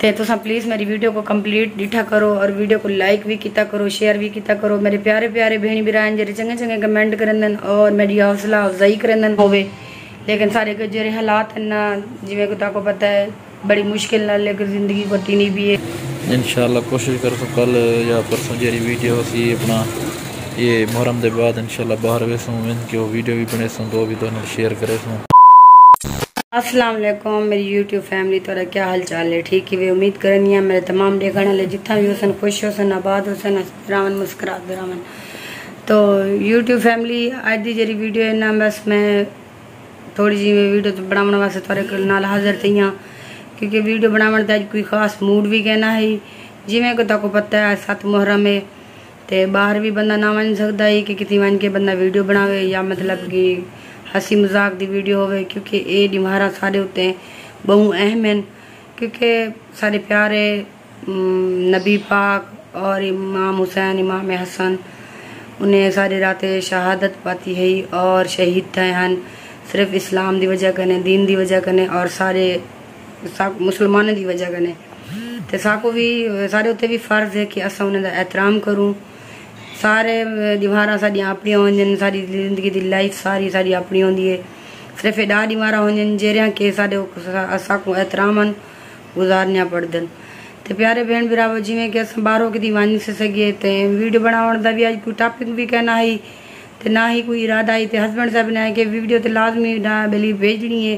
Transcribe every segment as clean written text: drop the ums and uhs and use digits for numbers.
ते तुसा प्लीज़ मेरी वीडियो को कंप्लीट डिठा करो और वीडियो को लाइक भी किया करो, शेयर भी किया करो। मेरे प्यारे प्यारे भेणी बिरान जेरे चंगे चंगे कमेंट करन और मेरी हौसला अफजाई करन होवे। लेकिन सारे के जेरे हालात ना जिवें को ताको पता है बड़ी मुश्किल नाल लेकर जिंदगी कटनी भी है। इंशाल्लाह कोशिश कर सो कल या परसों जेरी वीडियो सी अपना ये मुहर्रम के बाद इंशाल्लाह बाहर वेसूँ इनकी वीडियो भी बने सूँ तो भी तो शेयर करे सूँ। अस्सलाम वालेकुम मेरी यूट्यूब फैमिली, तोरा क्या हाल चाल है? ठीक ही वे उम्मीद करनी है मेरे तमाम देखने वाले जितना भी होसन खुश होसन आबाद होसन रावन मुस्कुरात रावन। तो यूट्यूब फैमिली आज दी जरी वीडियो है ना, बस मैं थोड़ी जी वीडियो तो बनाने वास्ते थोड़े नाल हाजिर थी हाँ, क्योंकि वीडियो बनाने का कोई खास मूड भी कहना है। जिमें को ताको पता है 7 मुहर्रम है तो बाहर भी बंदा ना वन सकता है कि कितनी वन के बंदा वीडियो बनावे या मतलब कि हंसी मजाक की वीडियो होवे, क्योंकि ये दिमारा सारे होते हैं बहु अहम हैं, क्योंकि सारे प्यारे नबी पाक और इमाम हुसैन इमाम हसन उन्हें सारी रातें शहादत पाती है और शहीद थे हैं सिर्फ इस्लाम की वजह कने, दीन की वजह कने और सारे मुसलमानों की वजह कने। तो साको भी सारे उत्ते भी फर्ज है कि असा उन्हें एहतराम करूँ। सारे दीवारा साड़ी अपनी होंजन, सारी जिंदगी की लाइफ सारी साड़ी अपनी होंगी है। सिर्फ एडा दीवारा होंजन जेरिया के सारे असा को एहतरामन गुजारना पड़दन। तो प्यारे भेण बिरावो जिमें कि अस बारों की वन से सके तो वीडियो बनाने का भी अज कोई टॉपिक भी कहना है तो ना ही कोई इरादा है। तो हस्बैंड साहब ने कि वीडियो तो लाजमी बिली भेजनी है,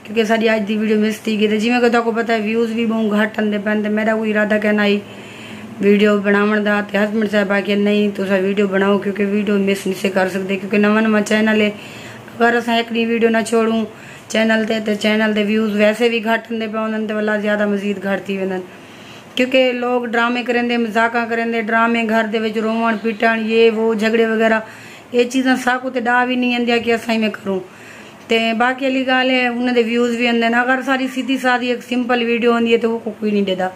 क्योंकि साड़ी अज की वीडियो मिस थी गई। तो जिमें कि आपको पता है व्यूज़ भी बहुत घट आते पैन, तो मेरा कोई इरादा कहना है वीडियो बनावन का। तो हस्बैंड साहब आके नहीं तो वीडियो बनाओ, क्योंकि वीडियो मिस नहीं से कर सकते, क्योंकि नवा नवा चैनल है। अगर अस एक वीडियो ना छोड़ूँ चैनल ते तो चैनल के व्यूज़ वैसे भी घट होंगे पे तो वाला ज़्यादा मजीद घट थी वन, क्योंकि लोग ड्रामे करेंगे मजाका करेंगे, ड्रामे घर के रोवण पिटन ये वो झगड़े वगैरह ये चीज़ा साकू तो डा भी नहीं आंदिया कि असा में करूँ। तो बाकी वाली गाल है उन्होंने व्यूज़ भी आते हैं। अगर सारी सीधी सादी एक सिंपल वीडियो होंगी है तो वो कोई नहीं देता।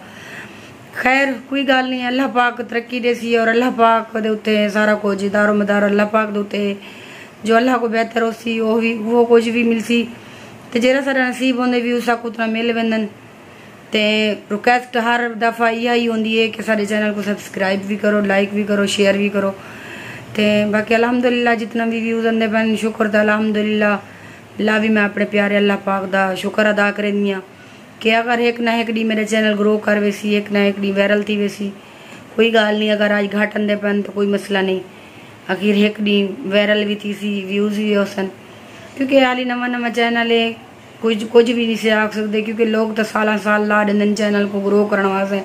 खैर कोई गल नहीं, अल्लाह पाक तरक्की देसी और अल्लाह पाक दे उत्ते सारा कुछ दारो मदार अल्लाह पाक दे उत्ते जो अल्लाह को बेहतर हो सी वो कुछ भी मिलसी। तो जरा सारा नसीब होंगे भी उस उतना मिल वेंदन। तो रिक्वेस्ट हर दफ़ा यही होंगी है कि सारे चैनल को सब्सक्राइब भी करो, लाइक भी करो, शेयर भी करो। तो बाकी अलहमदुलिल्लाह जितना भी व्यूज़ आते पैन शुक्र था अलहमदुलिल्लाह ला भी मैं अपने प्यारे अल्लाह पाक का शुक्र अदा करनी हाँ कि अगर एक ना एक डी मेरे चैनल ग्रो कर वैसी एक ना एक डी वायरल थी वैसी कोई गाल नहीं। अगर आज घाट आते पैन तो कोई मसला नहीं, आखिर एक डी वायरल भी थी सी व्यूज़ भी होसन, क्योंकि हाली नवा नवा चैनल है कुछ भी नहीं से आख सकते, क्योंकि लोग तो साल साल ला दें चैनल को ग्रो करने वास्ते।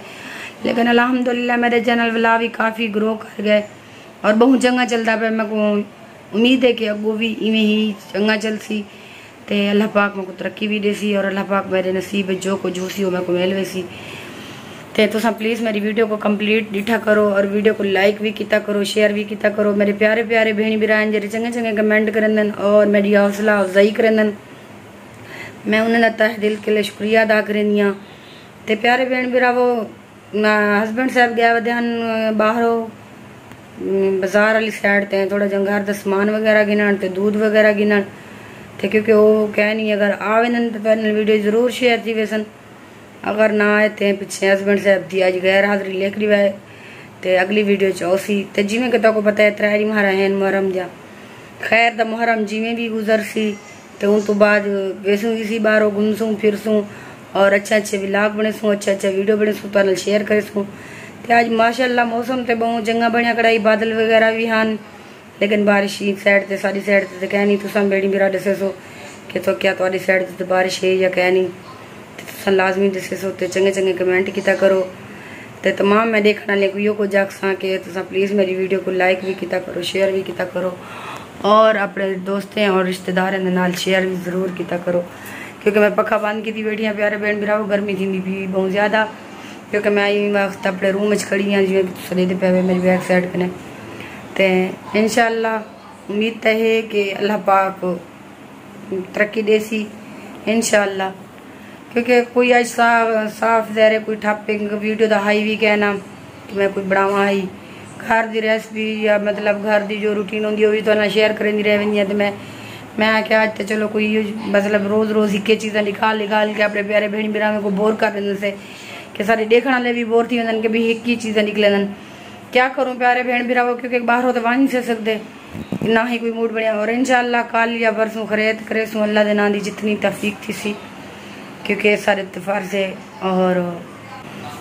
लेकिन अलहमदुलिल्लाह मेरे चैनल वाला भी काफ़ी ग्रो कर गए और बहुत चंगा चलता पे। मैं को उम्मीद है कि अगो भी इवें ही चंगा चल सी। तो अल्लाह पाक मेरे को तरक्की भी देसी और अल्लाह पाक मेरे नसीब जो कुछ जूसी हो मेरे को मिल वैसी। तो तुसा प्लीज़ मेरी वीडियो को कंप्लीट डिठा करो और वीडियो को लाइक भी किया करो, शेयर भी किया करो। मेरे प्यारे प्यारे भेणी बिरान जेरे चंगे चंगे कमेंट करन और मेरी हौसला अफजाई करन, मैं उन्होंने तहे दिल के लिए शुक्रिया अदा करनी हाँ। तो प्यारे भेण बिरावो हस्बैंड साहब गया वन बाहरों बाजार वाली साइड ते थोड़ा जंगार का समान वगैरह गिनन तो दूध वगैरह गिनन। तो क्योंकि वो कह नहीं अगर आवेन तो पैनल वीडियो जरूर शेयर थी वैसन, अगर ना आए तो पिछले हस्बैंड साहब की अज गैर हाजिरी लिख ली है तो अगली वीडियो चौसी। तो जिमें कि को पता है 3 मुहर्रम है मुहर्रम जा खैर द मुहर्रम जिमें भी गुजर सी तो उन तो बाद वेसूँ किसी बारों घूमसूँ फिरसूँ और अच्छे व्लॉग बने सूँ, अच्छा वीडियो बने सूँ तो शेयर करे सूँ। तो आज माशाअल्लाह मौसम तो बहुत चंगा बनया कढ़ाई बादल वगैरह भी हैं, लेकिन बारिश की साइड से सारी साइड से तो कह नहीं तुम बेड़ी मेरा दसे सो कि तो क्या थोड़ी साइड से तो बारिश है या कह नहीं तो लाजमी दसे सो। तो चंगे चंगे कमेंट किया करो। तो तमाम मैं देखने वाले को यो को जागसा कि तुम प्लीज़ मेरी वीडियो को लाइक भी किया करो, शेयर भी किया करो और अपने दोस्तों और रिश्तेदारों के नाल शेयर भी जरूर किया करो। क्योंकि मैं पखा बंद की बैठी हाँ प्यारे भेण बिरावो, गर्मी थी भी बहुत ज़्यादा, क्योंकि मैं आई वक्त अपने रूम खड़ी हाँ जिमें सलेदे पे मेरी बैक साइड कने। तो इंशाअल्लाह उम्मीद तो है कि अल्लाह पाक तरक्की देसी इंशाअल्लाह, क्योंकि कोई आज साफ ज़ाहिर कोई टॉपिक वीडियो का हाई भी कहना कि मैं कोई बनावा हाई घर की रेसिपी या मतलब घर की जो रूटीन होंगी वो भी तो शेयर करेंदी रह वेंदी। तो मैं क्या आज तो चलो कोई मतलब रोज़ रोज़ एक चीज़ा निकाल के अपने प्यारे भेण बिरावे को बोर कर देने से कि सारे देखने वाले भी बोर थी वञनि कि भी एक ही चीज़ निकलन। क्या करूँ प्यारे भेण भिरावो, क्योंकि बाहर हो तो वहीं से सकते ना ही कोई मूड बढ़िया। और इंशाअल्लाह कल या परसों खरीद करे सो अल्लाह के नाम दी जितनी तौफीक थी सी, क्योंकि सारे इत्तेफाक से और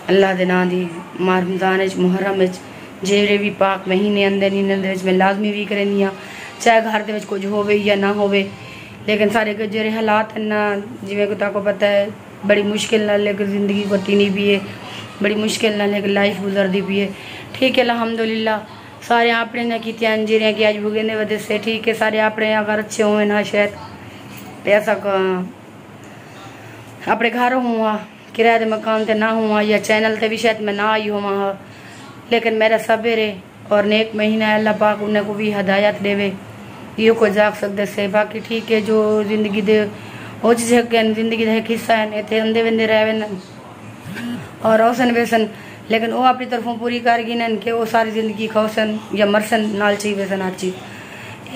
अल्लाह के नाम दी रमज़ान मुहर्रम जेड़े भी पाक महीने आंदे इन मैं लाजमी भी करनी हाँ, चाहे घर के कुछ होवे या ना होवे। लेकिन सारे के जेड़े हालात हैं ना, जिमें को ताको पता है बड़ी मुश्किल नाल लेकर ज़िंदगी कटीनी भी है, बड़ी मुश्किल नाल लेकर लाइफ गुजरती भी है। ठीक है अल्हम्दुलिल्लाह, सारे अपने ने की जेरिया की अज भुगने वजह से ठीक है। सारे अपने अगर अच्छे हुए ना शायद पैसा अपने घर हुआ किराए के मकान से ना हुआ या चैनल से भी शायद मैं ना आई हुआ, लेकिन मेरा सब्र और नेक महीना अल्लाह पाक उन्हें को भी हदायत देवे यो को जाग सकते से। बाकी ठीक है, जो जिंदगी दे हो जिंदगी का एक हिस्सा है इतने अंधे वंदे रह वन और रोशन वेसन, लेकिन वो अपनी तरफों पूरी कर गिनन कि वो सारी जिंदगी खौसन या मरसन नाल चाहिए वेसन हर चीज।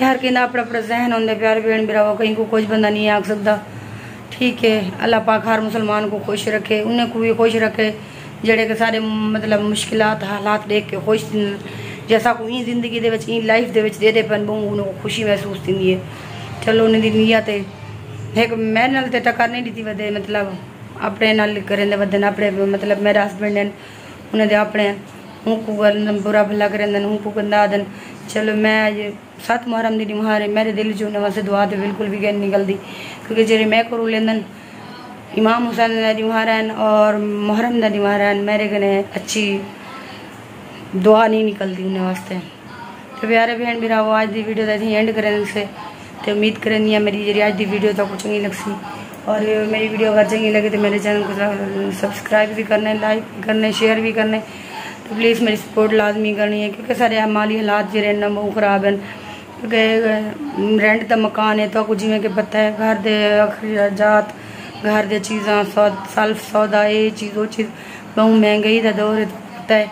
हर कि अपना अपना जहन होंगे प्यारे भेण भिरावो, कहीं को कुछ बंदा नहीं आख सकता। ठीक है अल्लाह पाक हर मुसलमान को खुश रखे, उन्हें को भी खुश रखे जड़े के सारे मतलब मुश्किलात हालात देख के खुश जैसा को ई जिंदगी दे विच ई लाइफ दे विच दे दे पन उन्हें खुशी महसूस थी है। चलो उन्हें दी नीयत एक मेरे नाल ते टक्कर नहीं दी वधे, मतलब अपने नाल करें वधन अपने मतलब मेरा हस्बैंड हैं उन्हें दे अपने हूँ को बुरा भला करें हूँ को गंदा दन। चलो मैं अज 7 मुहर्रम दी मुहारे मेरे दिल जो उन्हें वास्ते दुआ तो बिल्कुल भी गैन निकलती, क्योंकि जेरे मैं करूँ लेंदन इमाम हुसैन का दिमारन और मुहर्रम का दिमारन मेरे कने अच्छी दुआ नहीं निकलती उन्हें वास्ते। तो प्यारे भेण भिरावो आज की वीडियो का एंड करें से तो उम्मीद करें मेरी जी आज की वीडियो तो कुछ चंगी लगसी, और मेरी वीडियो अगर चंगी लगे तो मेरे चैनल को सब्सक्राइब भी करने, लाइक भी करने, शेयर भी करने। तो प्लीज़ मेरी सपोर्ट लाजमी करनी है, क्योंकि सारे माली हालात जो ना बहुत ख़राब हैं, क्योंकि रेंट का मकान है तो कुछ जिमें कि पता है घर के अखराजात घर दे चीज़ा सल्फ सौदा ये चीज़ वो चीज़ बहुत महंगाई का दौर है। तो पता है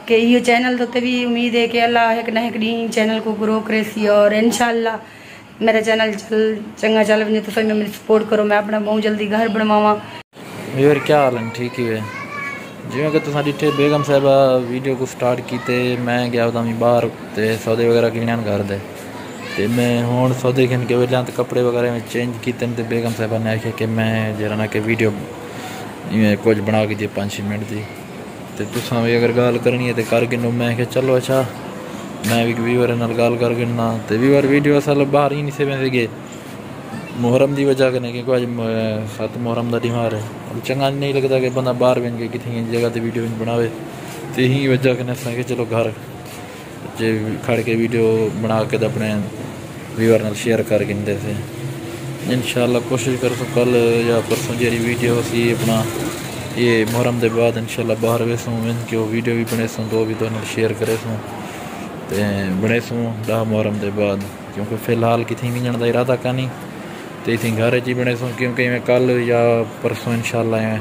कि ये चैनल तो भी उम्मीद है कि अल्लाह एक ना एक डी चैनल को ग्रो करे सी, और इंशाल्लाह मेरा चैनल चंगा चल वजे तो मेरी सपोर्ट करो, मैं अपना बहुत जल्दी घर बनवावा। यार क्या हाल है? ठीक ही है जिमें कि तुम डिठे बेगम साहबा वीडियो को स्टार्ट किते मैं गया था बाहर तो सौदे वगैरह गिनन घर दे ते मैं हूँ सौदे गिन के वेलिया तो कपड़े वगैरह में चेंज किते तो बेगम साहबा ने आख्या कि मैं जरा ना कि वीडियो कुछ बना के दिए 5-6 मिनट की, तो तुसा भी अगर गाल करनी है तो कर गिनो। मैं क्या चलो अच्छा मैं भी व्यूअर नाल गाल कर गिनना, तो व्यूअर वीडियो असल बाहर ही नहीं से वैसे गए मुहर्रम की वजह कने क्योंकि अज 7 मुहर्रम का त्यौहार है, अब चंगा नहीं लगता कि बंदा बाहर बन के कितनी जगह पर वीडियो बनावे, तो यही वजह कने अस चलो घर जे खड़ के वीडियो बना के अपने व्यूअर नाल शेयर कर गिनते थे। इंशाल्लाह कोशिश कर सो कल या परसों जी वीडियो सी अपना ये मुहर्रम के बाद इंशाल्लाह बाहर वेसूँ कि वो वीडियो भी बने सूँ तो भी तो शेयर करे सूँ तो बने सूँ 10 मुहर्रम के बाद, क्योंकि फ़िलहाल कितनी वजन का इरादा कानी तो इतनी घर च ही बने सूँ, क्योंकि मैं कल या परसों इंशाल्लाह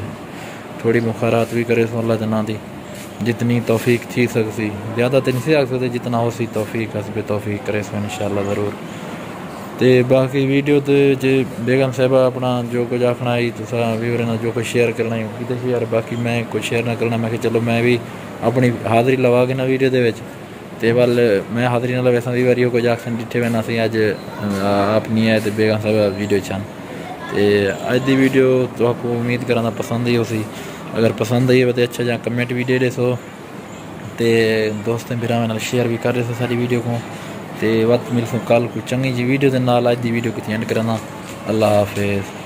थोड़ी मुखारात भी करे सूँ अल्लाह के नाम दी जितनी तौफीक थी सकती, ज़्यादा तो नहीं आ सकते जितना हो सी तौफीक हसबे तौफीक करे सूँ इंशाल्लाह ज़रूर। तो बाकी वीडियो तो जे बेगम साहबा अपना जो कुछ आखना आई तो व्यूअर ने जो कुछ शेयर करना है कि शेयर, बाकी मैं कुछ शेयर ना करना। मैं चलो मैं भी अपनी हाज़री लवा के ना वीडियो के वाल मैं हाज़री ना वैसा भी बारी कुछ आखन डिठे वैना सी अज अपनी है तो बेगम साहबा वीडियो छन तो अज की वीडियो तो आपको उम्मीद करा पसंद ही हो सी, अगर पसंद आई हो तो अच्छा जहाँ कमेंट भी दे दे सो तो दोस्तों भरावां शेयर भी कर रहे सो सारी वीडियो को। तो वक्त मिलसूँ कल कोई चंगी जी वीडियो के नाल अज की वीडियो कितनी एंड करना। अल्लाह हाफिज़।